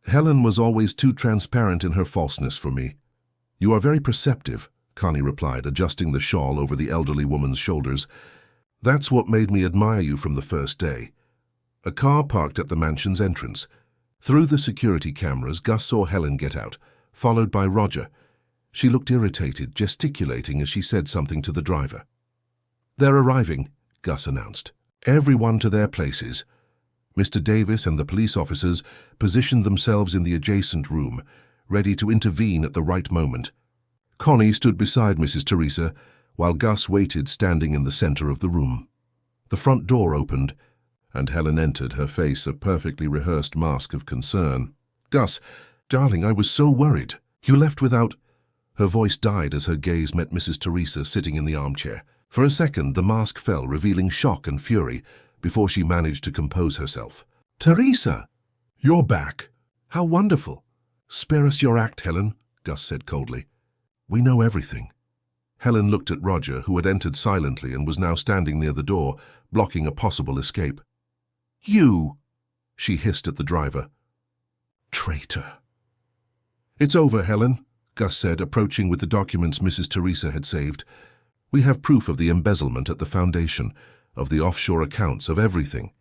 Helen was always too transparent in her falseness for me. You are very perceptive, Connie replied, adjusting the shawl over the elderly woman's shoulders. That's what made me admire you from the first day. A car parked at the mansion's entrance. Through the security cameras, Gus saw Helen get out, followed by Roger. She looked irritated, gesticulating as she said something to the driver. They're arriving, Gus announced. Everyone to their places. Mr. Davis and the police officers positioned themselves in the adjacent room, ready to intervene at the right moment. Connie stood beside Mrs. Teresa, while Gus waited standing in the center of the room. The front door opened, and Helen entered, her face a perfectly rehearsed mask of concern. Gus, darling, I was so worried. You left without... Her voice died as her gaze met Mrs. Teresa sitting in the armchair. For a second, the mask fell, revealing shock and fury, before she managed to compose herself. Teresa! You're back. How wonderful. Spare us your act, Helen, Gus said coldly. We know everything. Helen looked at Roger, who had entered silently and was now standing near the door, blocking a possible escape. You! She hissed at the driver. Traitor. It's over, Helen, Gus said, approaching with the documents Mrs. Teresa had saved. We have proof of the embezzlement at the foundation, of the offshore accounts, of everything.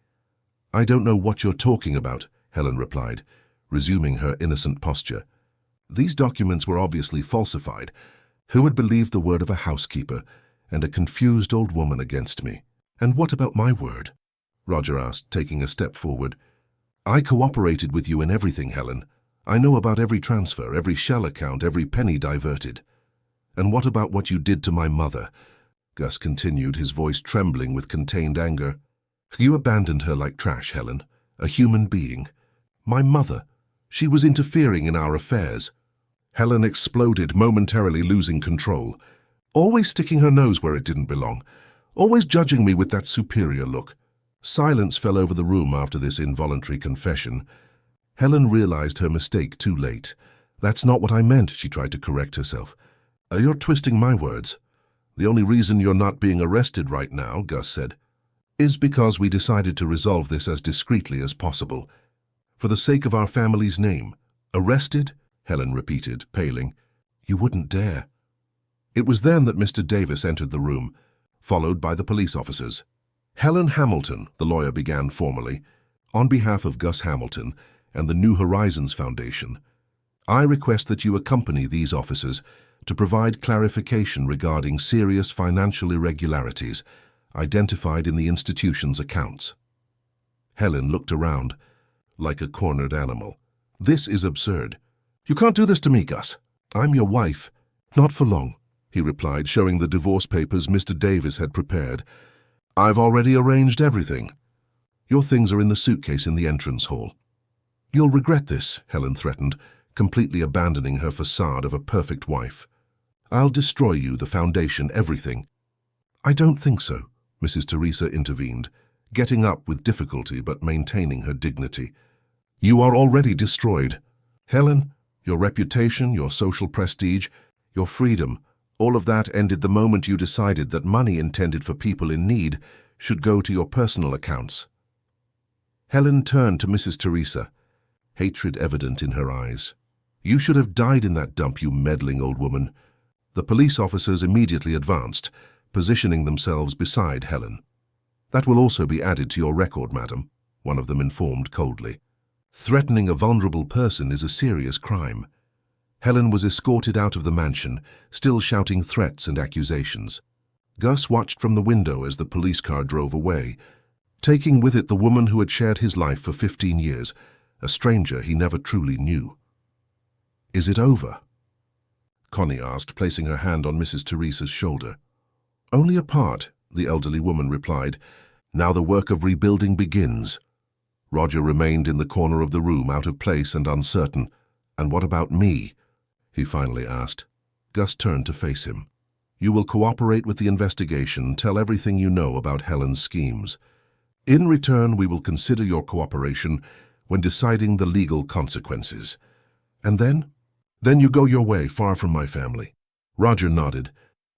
I don't know what you're talking about, Helen replied, resuming her innocent posture. These documents were obviously falsified. Who would believe the word of a housekeeper and a confused old woman against me? And what about my word? Roger asked, taking a step forward. I cooperated with you in everything, Helen. I know about every transfer, every shell account, every penny diverted. And what about what you did to my mother? Gus continued, his voice trembling with contained anger. You abandoned her like trash, Helen, a human being. My mother. She was interfering in our affairs. Helen exploded, momentarily losing control. Always sticking her nose where it didn't belong. Always judging me with that superior look. Silence fell over the room after this involuntary confession. Helen realized her mistake too late. That's not what I meant, she tried to correct herself. You're twisting my words. The only reason you're not being arrested right now, Gus said, is because we decided to resolve this as discreetly as possible. For the sake of our family's name. Arrested? Helen repeated, paling. You wouldn't dare. It was then that Mr. Davis entered the room, followed by the police officers. Helen Hamilton, the lawyer began formally, on behalf of Gus Hamilton and the New Horizons Foundation, I request that you accompany these officers to provide clarification regarding serious financial irregularities identified in the institution's accounts. Helen looked around, like a cornered animal. This is absurd. You can't do this to me, Gus. I'm your wife. Not for long, he replied, showing the divorce papers Mr. Davis had prepared. I've already arranged everything. Your things are in the suitcase in the entrance hall. You'll regret this, Helen threatened, completely abandoning her facade of a perfect wife. I'll destroy you, the foundation, everything. I don't think so, Mrs. Teresa intervened, getting up with difficulty but maintaining her dignity. You are already destroyed. Helen, your reputation, your social prestige, your freedom, all of that ended the moment you decided that money intended for people in need should go to your personal accounts. Helen turned to Mrs. Teresa, hatred evident in her eyes. "You should have died in that dump, you meddling old woman." The police officers immediately advanced, positioning themselves beside Helen. "That will also be added to your record, madam," one of them informed coldly. "Threatening a vulnerable person is a serious crime." Helen was escorted out of the mansion, still shouting threats and accusations. Gus watched from the window as the police car drove away, taking with it the woman who had shared his life for 15 years, a stranger he never truly knew. "Is it over?" Connie asked, placing her hand on Mrs. Teresa's shoulder. "Only a part," the elderly woman replied. "Now the work of rebuilding begins." Roger remained in the corner of the room, out of place and uncertain. "And what about me?" he finally asked. Gus turned to face him. "You will cooperate with the investigation, tell everything you know about Helen's schemes. In return, we will consider your cooperation when deciding the legal consequences. And then? Then you go your way, far from my family." Roger nodded,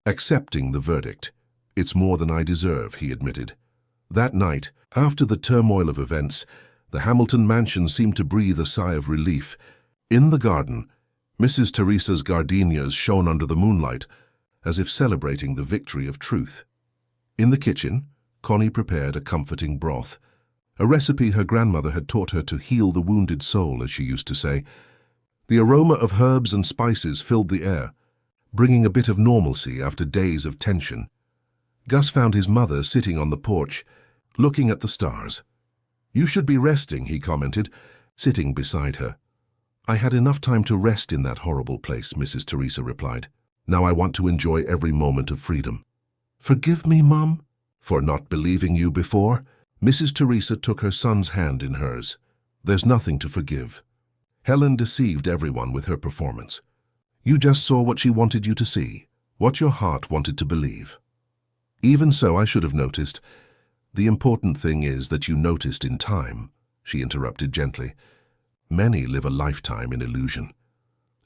accepting the verdict. "It's more than I deserve," he admitted. That night, after the turmoil of events, the Hamilton mansion seemed to breathe a sigh of relief. In the garden, Mrs. Teresa's gardenias shone under the moonlight, as if celebrating the victory of truth. In the kitchen, Connie prepared a comforting broth, a recipe her grandmother had taught her to heal the wounded soul, as she used to say. The aroma of herbs and spices filled the air, bringing a bit of normalcy after days of tension. Gus found his mother sitting on the porch, looking at the stars. "You should be resting," he commented, sitting beside her. "I had enough time to rest in that horrible place," Mrs. Teresa replied. "Now I want to enjoy every moment of freedom." "Forgive me, Mom, for not believing you before." Mrs. Teresa took her son's hand in hers. "There's nothing to forgive. Helen deceived everyone with her performance. You just saw what she wanted you to see, what your heart wanted to believe." "Even so, I should have noticed. The important thing is that you noticed in time," she interrupted gently. "Many live a lifetime in illusion."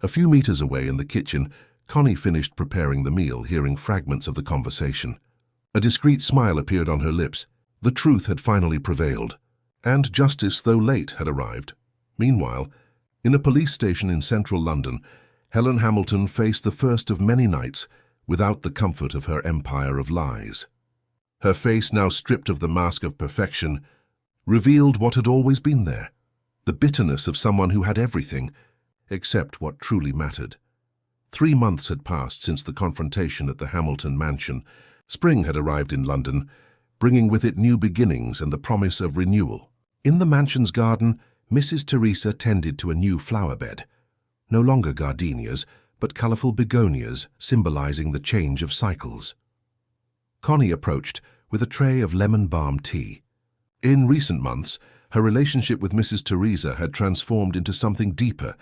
A few meters away in the kitchen, Connie finished preparing the meal, hearing fragments of the conversation. A discreet smile appeared on her lips. The truth had finally prevailed, and justice, though late, had arrived. Meanwhile, in a police station in central London, Helen Hamilton faced the first of many nights without the comfort of her empire of lies. Her face, now stripped of the mask of perfection, revealed what had always been there, the bitterness of someone who had everything, except what truly mattered. 3 months had passed since the confrontation at the Hamilton mansion. Spring had arrived in London, bringing with it new beginnings and the promise of renewal. In the mansion's garden, Mrs. Teresa tended to a new flower bed. No longer gardenias, but colourful begonias symbolising the change of cycles. Connie approached with a tray of lemon balm tea. In recent months, her relationship with Mrs. Teresa had transformed into something deeper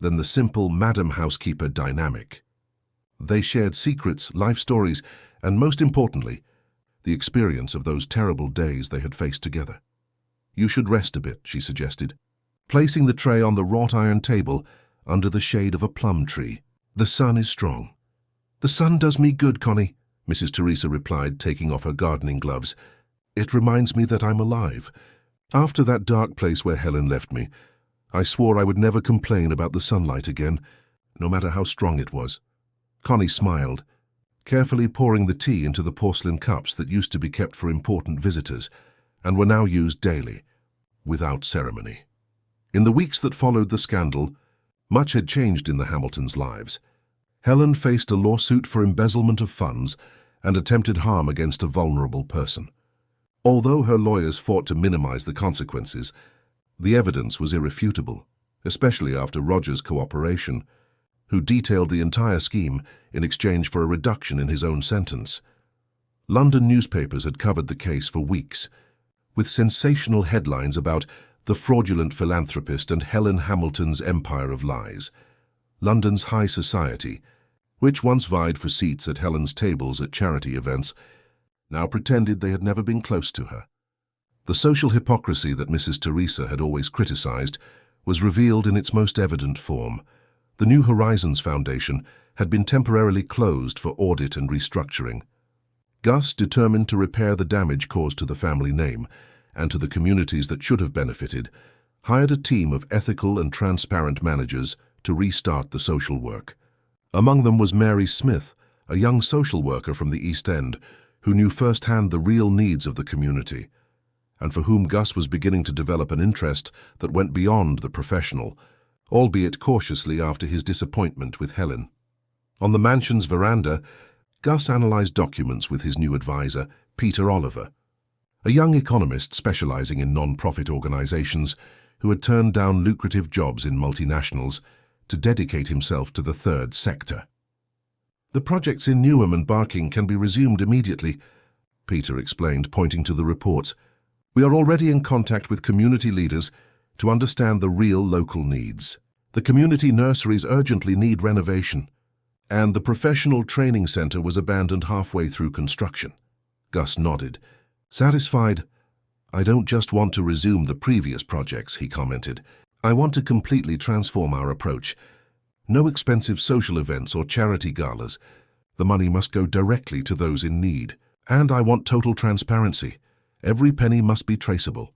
than the simple Madam Housekeeper dynamic. They shared secrets, life stories, and most importantly, the experience of those terrible days they had faced together. "You should rest a bit," she suggested, placing the tray on the wrought iron table under the shade of a plum tree. "The sun is strong." "The sun does me good, Connie," Mrs. Teresa replied, taking off her gardening gloves. "It reminds me that I'm alive. After that dark place where Helen left me, I swore I would never complain about the sunlight again, no matter how strong it was." Connie smiled, carefully pouring the tea into the porcelain cups that used to be kept for important visitors and were now used daily, without ceremony. In the weeks that followed the scandal, much had changed in the Hamiltons' lives. Helen faced a lawsuit for embezzlement of funds and attempted harm against a vulnerable person. Although her lawyers fought to minimize the consequences, the evidence was irrefutable, especially after Roger's cooperation, who detailed the entire scheme in exchange for a reduction in his own sentence. London newspapers had covered the case for weeks, with sensational headlines about the fraudulent philanthropist and Helen Hamilton's empire of lies. London's high society, which once vied for seats at Helen's tables at charity events, now pretended they had never been close to her. The social hypocrisy that Mrs. Teresa had always criticized was revealed in its most evident form. The New Horizons Foundation had been temporarily closed for audit and restructuring. Gus, determined to repair the damage caused to the family name, and to the communities that should have benefited, hired a team of ethical and transparent managers to restart the social work. Among them was Mary Smith, a young social worker from the East End who knew firsthand the real needs of the community, and for whom Gus was beginning to develop an interest that went beyond the professional, albeit cautiously after his disappointment with Helen. On the mansion's veranda, Gus analyzed documents with his new advisor, Peter Oliver, a young economist specializing in non-profit organizations who had turned down lucrative jobs in multinationals to dedicate himself to the third sector. "The projects in Newham and Barking can be resumed immediately," Peter explained, pointing to the reports. "We are already in contact with community leaders to understand the real local needs. The community nurseries urgently need renovation, and the professional training center was abandoned halfway through construction." Gus nodded. Satisfied. "I don't just want to resume the previous projects," he commented. "I want to completely transform our approach. No expensive social events or charity galas. The money must go directly to those in need. And I want total transparency. Every penny must be traceable.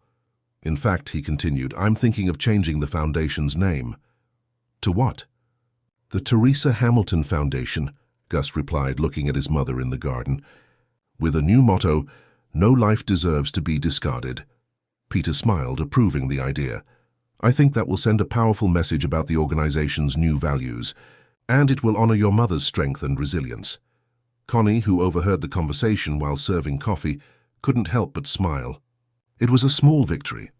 In fact," he continued, "I'm thinking of changing the foundation's name." "To what?" "The Teresa Hamilton Foundation," Gus replied, looking at his mother in the garden, "with a new motto, 'No life deserves to be discarded.'" Peter smiled, approving the idea. "I think that will send a powerful message about the organization's new values, and it will honor your mother's strength and resilience." Connie, who overheard the conversation while serving coffee, couldn't help but smile. It was a small victory,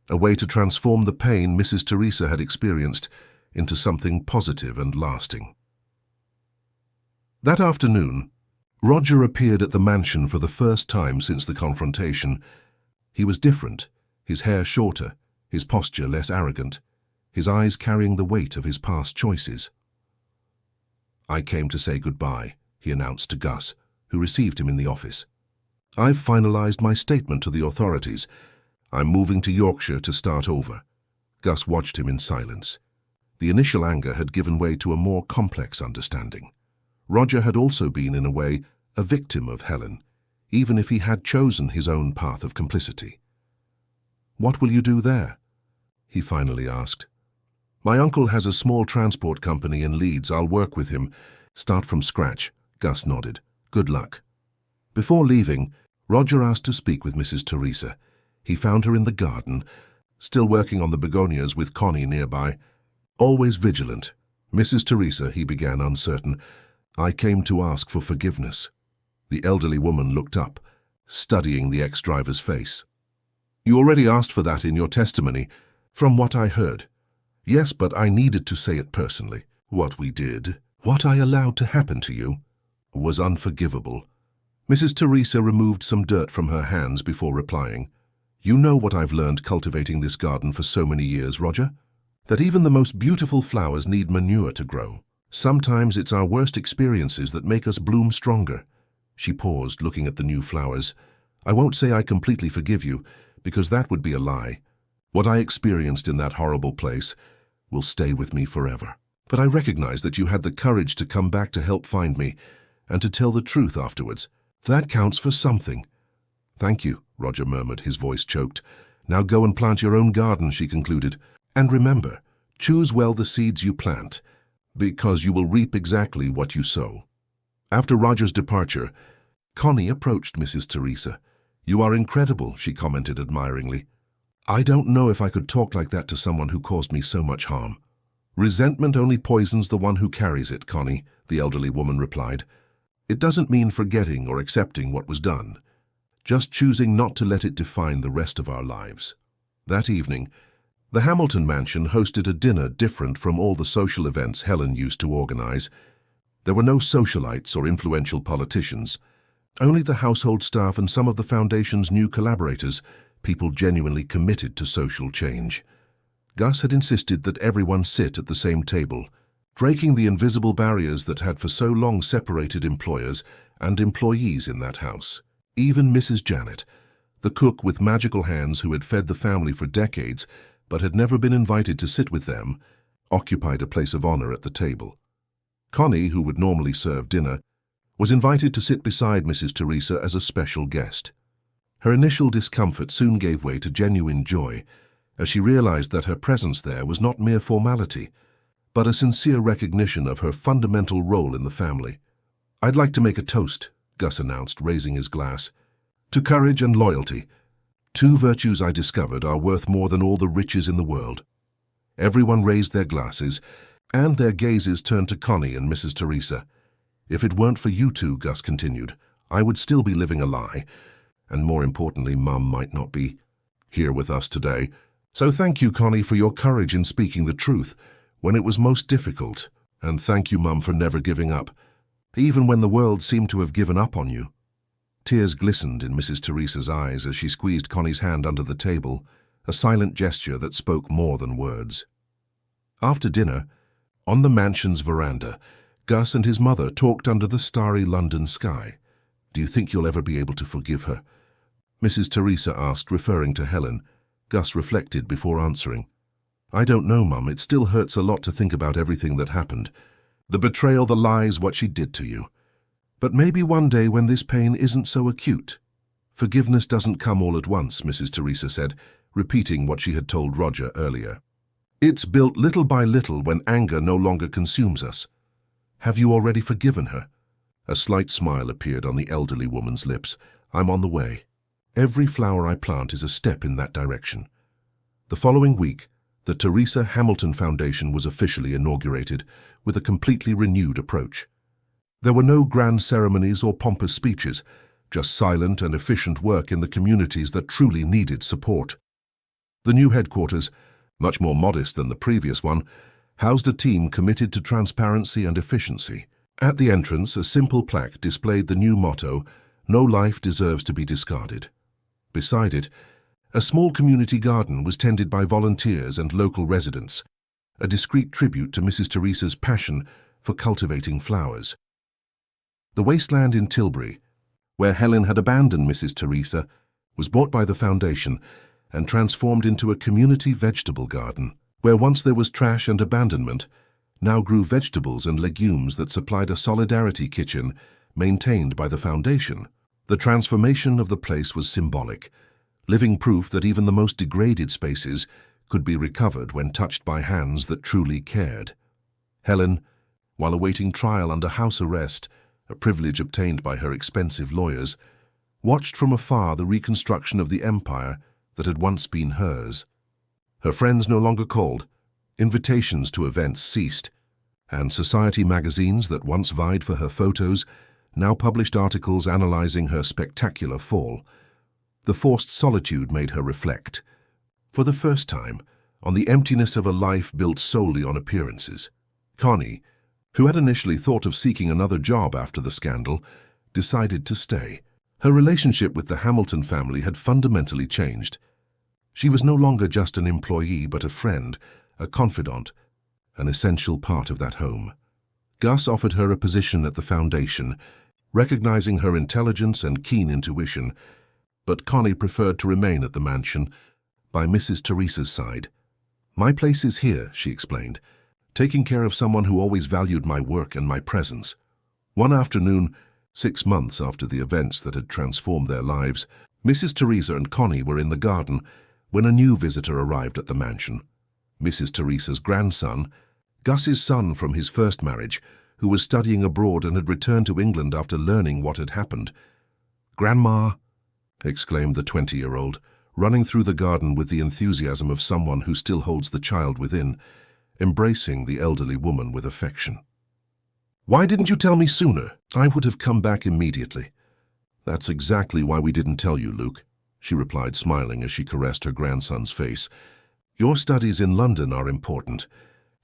a way to transform the pain Mrs. Teresa had experienced into something positive and lasting. That afternoon, Roger appeared at the mansion for the first time since the confrontation. He was different, his hair shorter, his posture less arrogant, his eyes carrying the weight of his past choices. "I came to say goodbye," he announced to Gus, who received him in the office. "I've finalized my statement to the authorities. I'm moving to Yorkshire to start over." Gus watched him in silence. The initial anger had given way to a more complex understanding. Roger had also been, in a way, a victim of Helen, even if he had chosen his own path of complicity. "What will you do there?" he finally asked. "My uncle has a small transport company in Leeds. I'll work with him. Start from scratch." Gus nodded. "Good luck." Before leaving, Roger asked to speak with Mrs. Teresa. He found her in the garden, still working on the begonias with Connie nearby. "Always vigilant. Mrs. Teresa," he began, uncertain, "I came to ask for forgiveness." The elderly woman looked up, studying the ex-driver's face. "You already asked for that in your testimony, from what I heard." "Yes, but I needed to say it personally. What we did, what I allowed to happen to you, was unforgivable." Mrs. Teresa removed some dirt from her hands before replying. "You know what I've learned cultivating this garden for so many years, Roger? That even the most beautiful flowers need manure to grow. Sometimes it's our worst experiences that make us bloom stronger." She paused, looking at the new flowers. "I won't say I completely forgive you, because that would be a lie. What I experienced in that horrible place will stay with me forever. But I recognize that you had the courage to come back to help find me, and to tell the truth afterwards. That counts for something." "Thank you," Roger murmured, his voice choked. "Now go and plant your own garden," she concluded. "And remember, choose well the seeds you plant, because you will reap exactly what you sow." After Roger's departure, Connie approached Mrs. Teresa. "You are incredible," she commented admiringly. "I don't know if I could talk like that to someone who caused me so much harm." "Resentment only poisons the one who carries it, Connie," the elderly woman replied. "It doesn't mean forgetting or accepting what was done, just choosing not to let it define the rest of our lives." That evening, the Hamilton mansion hosted a dinner different from all the social events Helen used to organize. There were no socialites or influential politicians, only the household staff and some of the foundation's new collaborators, people genuinely committed to social change. Gus had insisted that everyone sit at the same table, breaking the invisible barriers that had for so long separated employers and employees in that house. Even Mrs. Janet, the cook with magical hands who had fed the family for decades but had never been invited to sit with them, occupied a place of honor at the table. Connie, who would normally serve dinner, was invited to sit beside Mrs. Teresa as a special guest. Her initial discomfort soon gave way to genuine joy, as she realized that her presence there was not mere formality, but a sincere recognition of her fundamental role in the family. "I'd like to make a toast," Gus announced, raising his glass. "To courage and loyalty. Two virtues I discovered are worth more than all the riches in the world." Everyone raised their glasses, and their gazes turned to Connie and Mrs. Teresa. "If it weren't for you two," Gus continued, "I would still be living a lie. And more importantly, Mum might not be here with us today. So thank you, Connie, for your courage in speaking the truth when it was most difficult. And thank you, Mum, for never giving up, even when the world seemed to have given up on you." Tears glistened in Mrs. Teresa's eyes as she squeezed Connie's hand under the table, a silent gesture that spoke more than words. After dinner, on the mansion's veranda, Gus and his mother talked under the starry London sky. "Do you think you'll ever be able to forgive her?" Mrs. Teresa asked, referring to Helen. Gus reflected before answering. "I don't know, Mum. It still hurts a lot to think about everything that happened. The betrayal, the lies, what she did to you. But maybe one day when this pain isn't so acute." "Forgiveness doesn't come all at once," Mrs. Teresa said, repeating what she had told Roger earlier. "It's built little by little when anger no longer consumes us. Have you already forgiven her?" A slight smile appeared on the elderly woman's lips. "I'm on the way. Every flower I plant is a step in that direction." The following week, the Teresa Hamilton Foundation was officially inaugurated with a completely renewed approach. There were no grand ceremonies or pompous speeches, just silent and efficient work in the communities that truly needed support. The new headquarters, much more modest than the previous one, housed a team committed to transparency and efficiency. At the entrance, a simple plaque displayed the new motto, "No life deserves to be discarded." Beside it, a small community garden was tended by volunteers and local residents, a discreet tribute to Mrs. Teresa's passion for cultivating flowers. The wasteland in Tilbury, where Helen had abandoned Mrs. Teresa, was bought by the foundation and transformed into a community vegetable garden, where once there was trash and abandonment, now grew vegetables and legumes that supplied a solidarity kitchen maintained by the foundation. The transformation of the place was symbolic, living proof that even the most degraded spaces could be recovered when touched by hands that truly cared. Helen, while awaiting trial under house arrest, a privilege obtained by her expensive lawyers, watched from afar the reconstruction of the empire that had once been hers. Her friends no longer called, invitations to events ceased, and society magazines that once vied for her photos now published articles analyzing her spectacular fall. The forced solitude made her reflect, for the first time, on the emptiness of a life built solely on appearances. Connie, who had initially thought of seeking another job after the scandal, decided to stay. Her relationship with the Hamilton family had fundamentally changed. She was no longer just an employee, but a friend, a confidant, an essential part of that home. Gus offered her a position at the foundation, recognizing her intelligence and keen intuition, but Connie preferred to remain at the mansion, by Mrs. Teresa's side. "My place is here," she explained, "taking care of someone who always valued my work and my presence." One afternoon, 6 months after the events that had transformed their lives, Mrs. Teresa and Connie were in the garden when a new visitor arrived at the mansion. Mrs. Teresa's grandson, Gus's son from his first marriage, who was studying abroad and had returned to England after learning what had happened. "Grandma!" exclaimed the 20-year-old, running through the garden with the enthusiasm of someone who still holds the child within, embracing the elderly woman with affection. "Why didn't you tell me sooner? I would have come back immediately." "That's exactly why we didn't tell you, Luke," she replied, smiling as she caressed her grandson's face. "Your studies in London are important.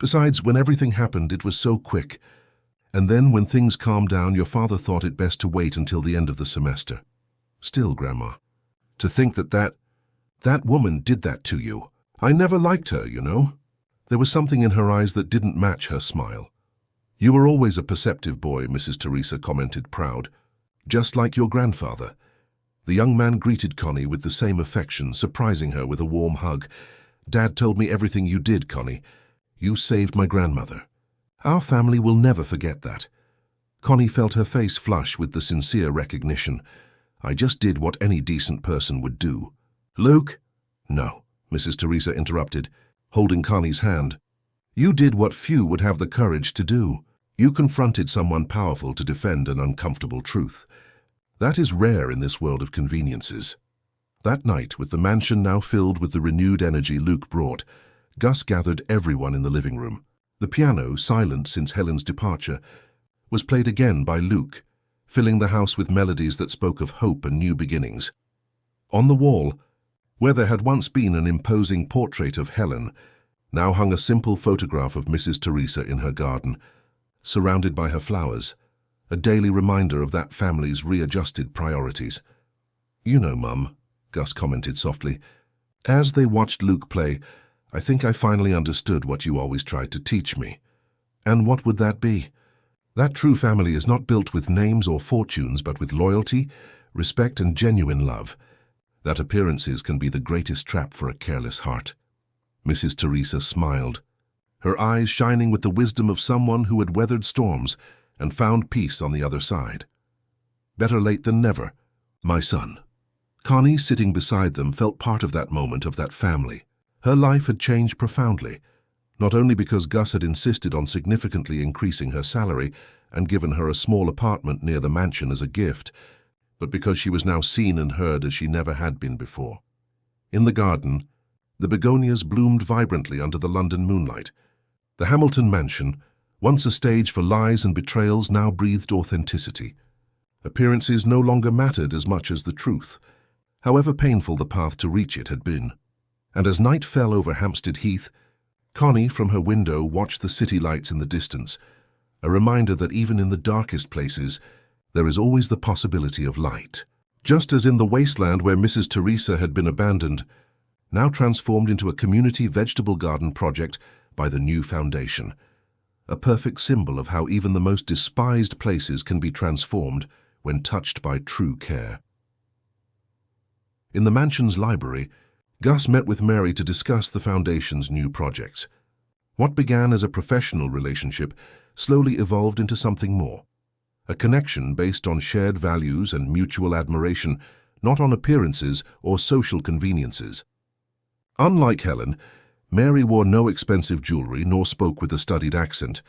Besides, when everything happened, it was so quick. And then, when things calmed down, your father thought it best to wait until the end of the semester." "Still, Grandma, to think that woman did that to you. I never liked her, you know." There was something in her eyes that didn't match her smile. "You were always a perceptive boy," Mrs. Teresa commented, proud. "Just like your grandfather." The young man greeted Connie with the same affection, surprising her with a warm hug. "Dad told me everything you did, Connie. You saved my grandmother. Our family will never forget that." Connie felt her face flush with the sincere recognition. I just did what any decent person would do." "Luke?" "No," Mrs. Teresa interrupted, holding Connie's hand. "You did what few would have the courage to do. You confronted someone powerful to defend an uncomfortable truth. That is rare in this world of conveniences." That night, with the mansion now filled with the renewed energy Luke brought, Gus gathered everyone in the living room. The piano, silent since Helen's departure, was played again by Luke, filling the house with melodies that spoke of hope and new beginnings. On the wall, where there had once been an imposing portrait of Helen, now hung a simple photograph of Mrs. Teresa in her garden, surrounded by her flowers, a daily reminder of that family's readjusted priorities. "You know, Mum," Gus commented softly. "As they watched Luke play, I think I finally understood what you always tried to teach me." "And what would that be?" "That true family is not built with names or fortunes, but with loyalty, respect, and genuine love. That appearances can be the greatest trap for a careless heart." Mrs. Teresa smiled, her eyes shining with the wisdom of someone who had weathered storms and found peace on the other side. "Better late than never, my son." Connie, sitting beside them, felt part of that moment of that family. Her life had changed profoundly, not only because Gus had insisted on significantly increasing her salary and given her a small apartment near the mansion as a gift, but because she was now seen and heard as she never had been before. In the garden, the begonias bloomed vibrantly under the London moonlight. The Hamilton mansion, once a stage for lies and betrayals, now breathed authenticity. Appearances no longer mattered as much as the truth, however painful the path to reach it had been. And as night fell over Hampstead Heath, Connie, from her window, watched the city lights in the distance, a reminder that even in the darkest places, there is always the possibility of light. Just as in the wasteland where Mrs. Teresa had been abandoned, now transformed into a community vegetable garden project by the new foundation, a perfect symbol of how even the most despised places can be transformed when touched by true care. In the mansion's library, Gus met with Mary to discuss the foundation's new projects. What began as a professional relationship slowly evolved into something more, a connection based on shared values and mutual admiration, not on appearances or social conveniences. Unlike Helen, Mary wore no expensive jewelry nor spoke with a studied accent.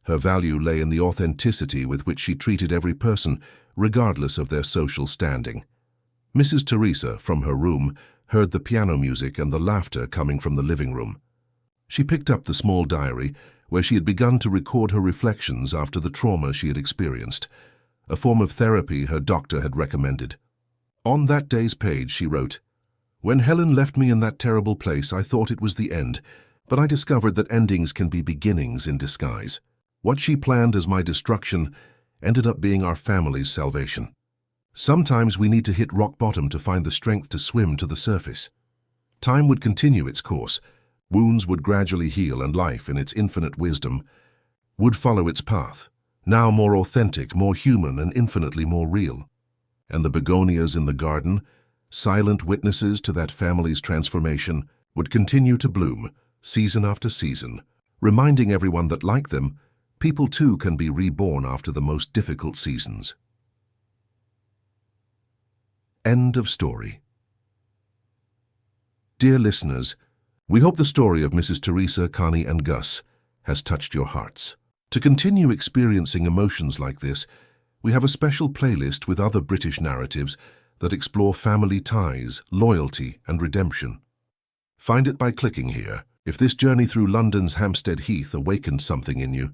Her value lay in the authenticity with which she treated every person, regardless of their social standing. Mrs. Teresa, from her room, heard the piano music and the laughter coming from the living room. She picked up the small diary where she had begun to record her reflections after the trauma she had experienced, a form of therapy her doctor had recommended. On that day's page, she wrote, "When Helen left me in that terrible place, I thought it was the end, but I discovered that endings can be beginnings in disguise. What she planned as my destruction ended up being our family's salvation. Sometimes we need to hit rock bottom to find the strength to swim to the surface." Time would continue its course. Wounds would gradually heal, and life, in its infinite wisdom, would follow its path, now more authentic, more human, and infinitely more real. And the begonias in the garden, silent witnesses to that family's transformation, would continue to bloom, season after season, reminding everyone that, like them, people too can be reborn after the most difficult seasons. End of story. Dear listeners, we hope the story of Mrs. Teresa, Connie, and Gus has touched your hearts. To continue experiencing emotions like this, we have a special playlist with other British narratives that explore family ties, loyalty, and redemption. Find it by clicking here. If this journey through London's Hampstead Heath awakened something in you,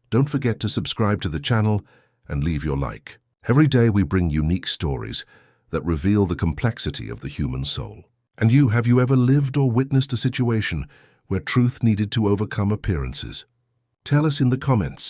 don't forget to subscribe to the channel and leave your like. Every day we bring unique stories that reveal the complexity of the human soul. And you, have you ever lived or witnessed a situation where truth needed to overcome appearances? Tell us in the comments.